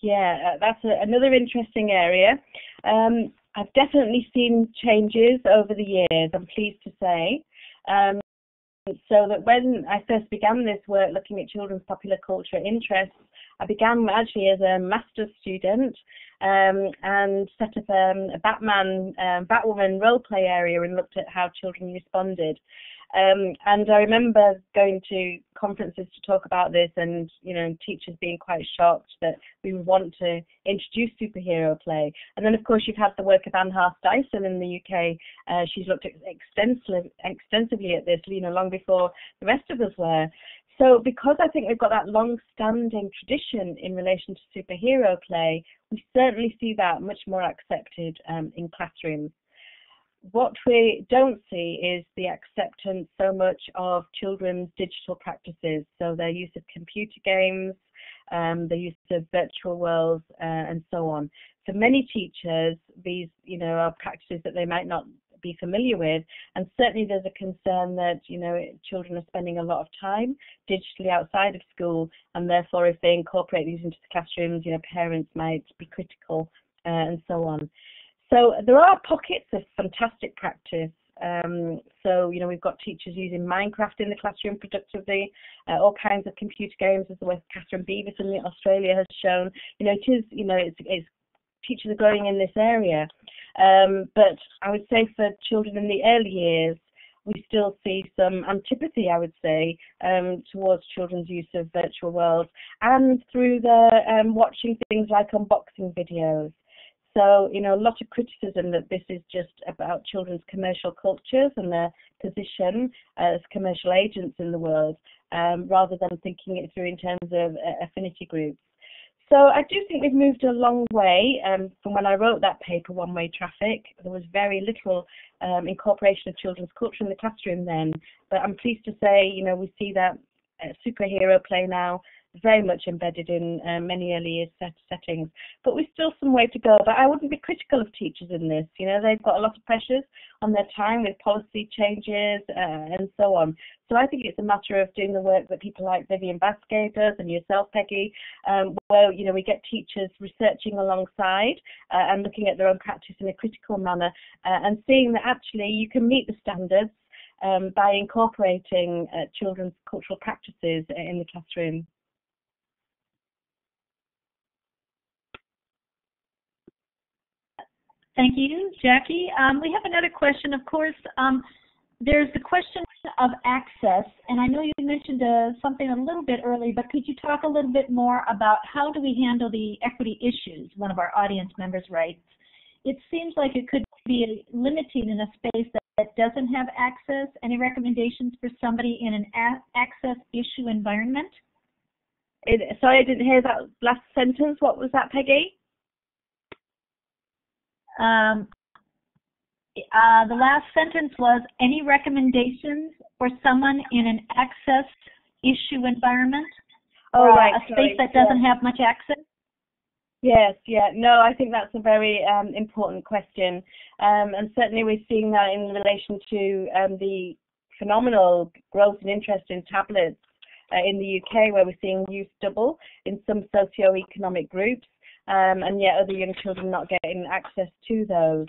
Speaker 2: Yeah, that's another interesting area. I've definitely seen changes over the years, I'm pleased to say. So that when I first began this work looking at children's popular culture interests, I began actually as a master's student and set up a Batwoman role play area and looked at how children responded. And I remember going to conferences to talk about this, and teachers being quite shocked that we would want to introduce superhero play. And then of course you've had the work of Anne Dyson in the UK. She's looked extensively at this, long before the rest of us were. So because I think we've got that long-standing tradition in relation to superhero play, we certainly see that much more accepted in classrooms. What we don't see is the acceptance so much of children's digital practices, so their use of computer games, the use of virtual worlds, and so on. For many teachers, these are practices that they might not be familiar with, and certainly there's a concern that children are spending a lot of time digitally outside of school, and therefore if they incorporate these into the classrooms, parents might be critical, and so on. So there are pockets of fantastic practice. So we've got teachers using Minecraft in the classroom productively, all kinds of computer games, as the way Catherine Beavis in Australia has shown. It's teachers are growing in this area. But I would say for children in the early years, we still see some antipathy, I would say, towards children's use of virtual worlds, and through the watching things like unboxing videos. So, a lot of criticism that this is just about children's commercial cultures and their position as commercial agents in the world, rather than thinking it through in terms of affinity groups. So I do think we've moved a long way from when I wrote that paper, One-Way Traffic. There was very little incorporation of children's culture in the classroom then, but I'm pleased to say, we see that superhero play now very much embedded in many early years settings. But we've still some way to go. But I wouldn't be critical of teachers in this. They've got a lot of pressures on their time with policy changes and so on. So I think it's a matter of doing the work that people like Vivian Vasquez does, and yourself, Peggy, where we get teachers researching alongside and looking at their own practice in a critical manner, and seeing that actually you can meet the standards by incorporating children's cultural practices in the classroom.
Speaker 3: Thank you, Jackie. We have another question, of course. There's the question of access, and I know you mentioned something a little bit early, but could you talk a little bit more about how do we handle the equity issues, one of our audience members writes. It seems like it could be limiting in a space that doesn't have access. Any recommendations for somebody in an access issue environment?
Speaker 2: Sorry, I didn't hear that last sentence. What was that, Peggy?
Speaker 3: The last sentence was, any recommendations for someone in an access issue environment?
Speaker 2: Oh, right.
Speaker 3: A space that doesn't have much access?
Speaker 2: Yes, yeah. No, I think that's a very important question. And certainly we're seeing that in relation to the phenomenal growth and interest in tablets in the UK, where we're seeing use double in some socio-economic groups, and yet other young children not getting access to those.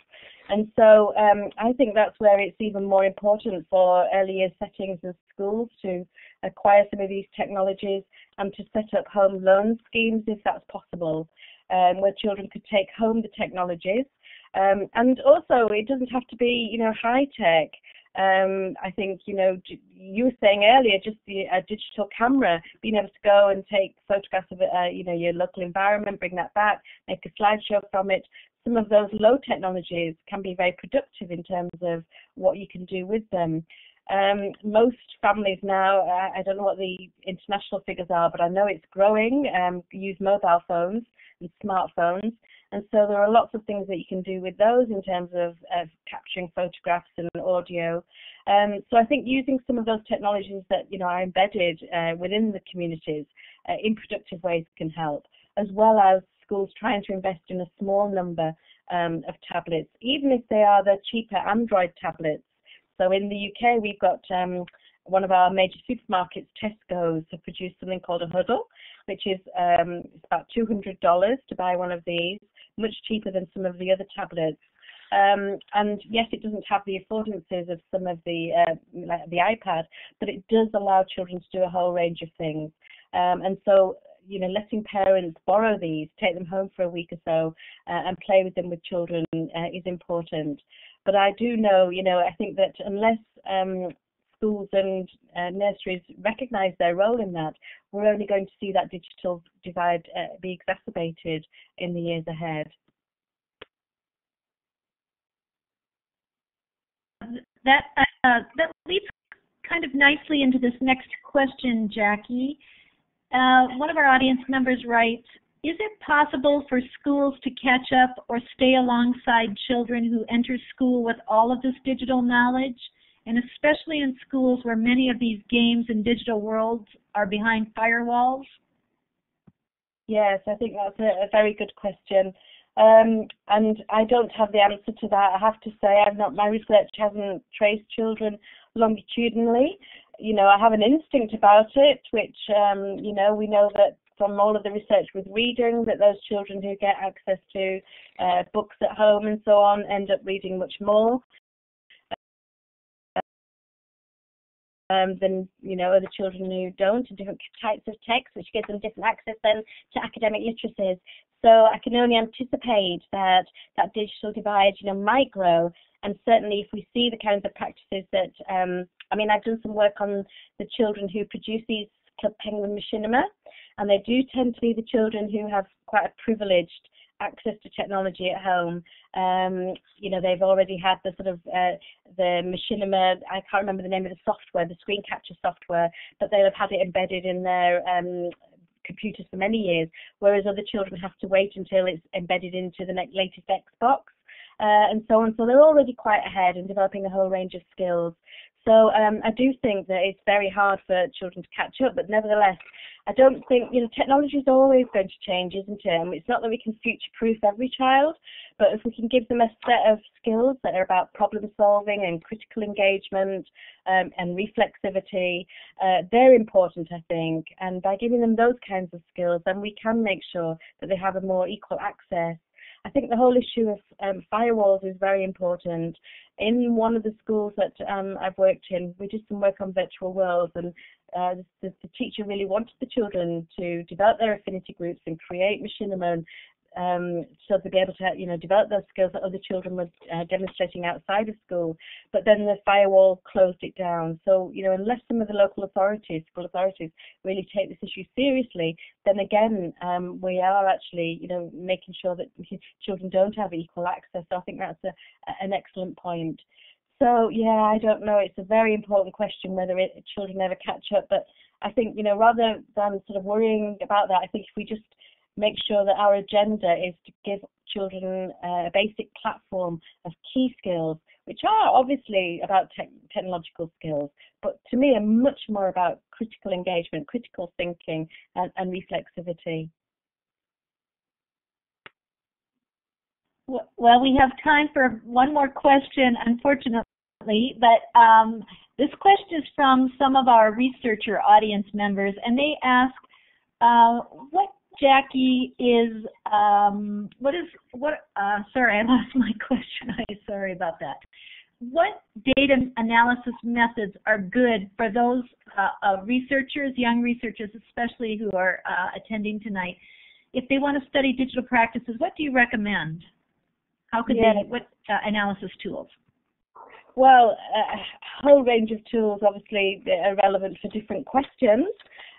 Speaker 2: And so I think that's where it's even more important for early years settings and schools to acquire some of these technologies and to set up home loan schemes if that's possible, where children could take home the technologies. And also, it doesn't have to be, high tech. I think, you were saying earlier, just a digital camera, being able to go and take photographs of, your local environment, bring that back, make a slideshow from it. Some of those low technologies can be very productive in terms of what you can do with them. Most families now, I don't know what the international figures are, but I know it's growing, use mobile phones and smartphones. And so there are lots of things that you can do with those in terms of capturing photographs and audio. So I think using some of those technologies that, are embedded within the communities in productive ways can help, as well as schools trying to invest in a small number of tablets, even if they are the cheaper Android tablets. So in the UK, we've got one of our major supermarkets, Tesco's, have produced something called a Huddle, which is it's about $200 to buy one of these, much cheaper than some of the other tablets. And yes, it doesn't have the affordances of some of the like the iPad, but it does allow children to do a whole range of things. And so, letting parents borrow these, take them home for a week or so, and play with them with children is important. But I do know, I think that unless schools and nurseries recognise their role in that, we're only going to see that digital divide be exacerbated in the years ahead.
Speaker 3: That leads kind of nicely into this next question, Jackie. One of our audience members writes, is it possible for schools to catch up or stay alongside children who enter school with all of this digital knowledge, and especially in schools where many of these games and digital worlds are behind firewalls?
Speaker 2: Yes, I think that's a very good question. And I don't have the answer to that. I have to say, my research hasn't traced children longitudinally. I have an instinct about it, which, we know that from all of the research with reading, that those children who get access to books at home and so on end up reading much more than, other children who don't, and different types of text, which gives them different access then to academic literacies. So I can only anticipate that digital divide, might grow. And certainly if we see the kinds of practices that, I've done some work on the children who produce these Club Penguin machinima, and they do tend to be the children who have quite a privileged access to technology at home. They've already had the sort of the machinima, I can't remember the name of the software, the screen capture software, but they'll have had it embedded in their computers for many years, whereas other children have to wait until it's embedded into the latest Xbox, and so on. So they're already quite ahead and developing a whole range of skills. So I do think that it's very hard for children to catch up, but nevertheless, I don't think, technology is always going to change, isn't it? And it's not that we can future-proof every child, but if we can give them a set of skills that are about problem solving and critical engagement and reflexivity, they're important, I think. And by giving them those kinds of skills, then we can make sure that they have a more equal access. I think the whole issue of firewalls is very important. In one of the schools that I've worked in, we did some work on virtual worlds, and the teacher really wanted the children to develop their affinity groups and create machinima so they'd be able to, develop those skills that other children were demonstrating outside of school. But then the firewall closed it down. So, unless some of the local authorities, school authorities, really take this issue seriously, then again, we are actually, making sure that children don't have equal access. So I think that's an excellent point. So, yeah, I don't know. It's a very important question whether children ever catch up. But I think, rather than sort of worrying about that, I think if we just make sure that our agenda is to give children a basic platform of key skills, which are obviously about technological skills, but to me are much more about critical engagement, critical thinking, and reflexivity.
Speaker 3: Well, we have time for one more question, unfortunately, but this question is from some of our researcher audience members, and they ask, what Jackie is, sorry, I lost my question. I'm sorry about that. What data analysis methods are good for those researchers, young researchers especially, who are attending tonight? If they want to study digital practices, what do you recommend? How could they, what analysis tools?
Speaker 2: Well, a whole range of tools, obviously, are relevant for different questions.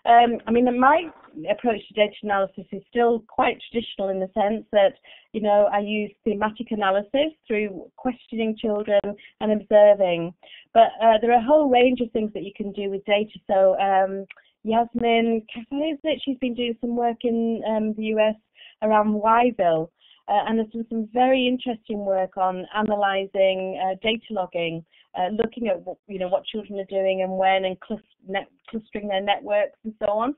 Speaker 2: My approach to data analysis is still quite traditional in the sense that, I use thematic analysis through questioning children and observing. But there are a whole range of things that you can do with data. So Yasmin Cafe, she's been doing some work in the US around Yville. And there's been some very interesting work on analysing data logging, looking at what children are doing and when, and clustering their networks and so on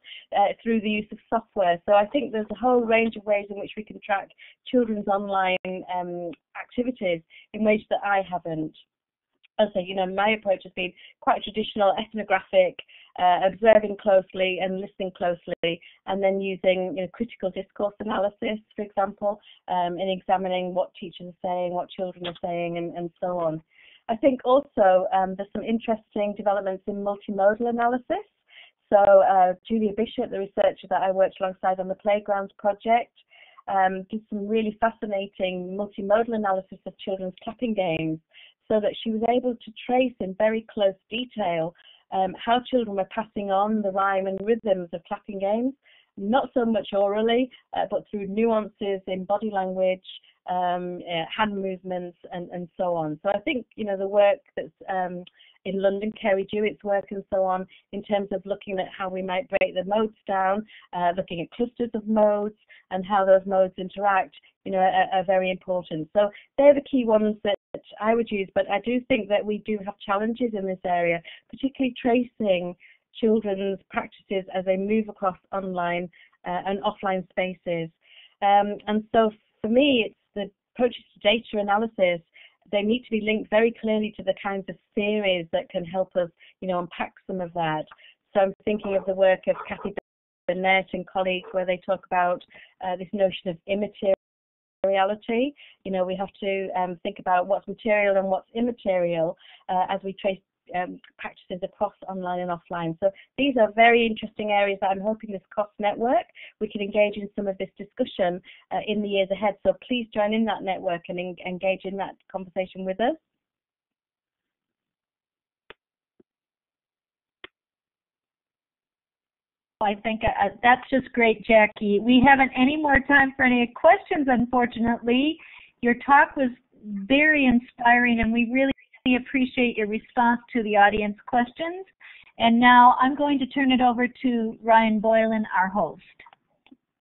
Speaker 2: through the use of software. So I think there's a whole range of ways in which we can track children's online activities in ways that I haven't. As I say, my approach has been quite traditional, ethnographic, observing closely and listening closely, and then using critical discourse analysis, for example, in examining what teachers are saying, what children are saying, and so on. I think also there's some interesting developments in multimodal analysis. So Julia Bishop, the researcher that I worked alongside on the Playgrounds project, did some really fascinating multimodal analysis of children's clapping games, so that she was able to trace in very close detail how children were passing on the rhyme and rhythms of clapping games, not so much orally, but through nuances in body language, hand movements, and so on. So I think, the work that's in London, Kerry Jewett's work and so on, in terms of looking at how we might break the modes down, looking at clusters of modes and how those modes interact, are very important. So they're the key ones that I would use, but I do think that we do have challenges in this area, particularly tracing children's practices as they move across online and offline spaces. And so for me, it's the approaches to data analysis. They need to be linked very clearly to the kinds of theories that can help us, unpack some of that. So I'm thinking of the work of Kathy Burnett and colleagues, where they talk about this notion of immateriality. We have to think about what's material and what's immaterial as we trace practices across online and offline. So these are very interesting areas that I'm hoping this COS network, we can engage in some of this discussion in the years ahead. So please join in that network and engage in that conversation with us.
Speaker 3: I think that's just great, Jackie. We haven't any more time for any questions, unfortunately. Your talk was very inspiring, and we really appreciate your response to the audience questions. And now I'm going to turn it over to Ryan Boylan, our host.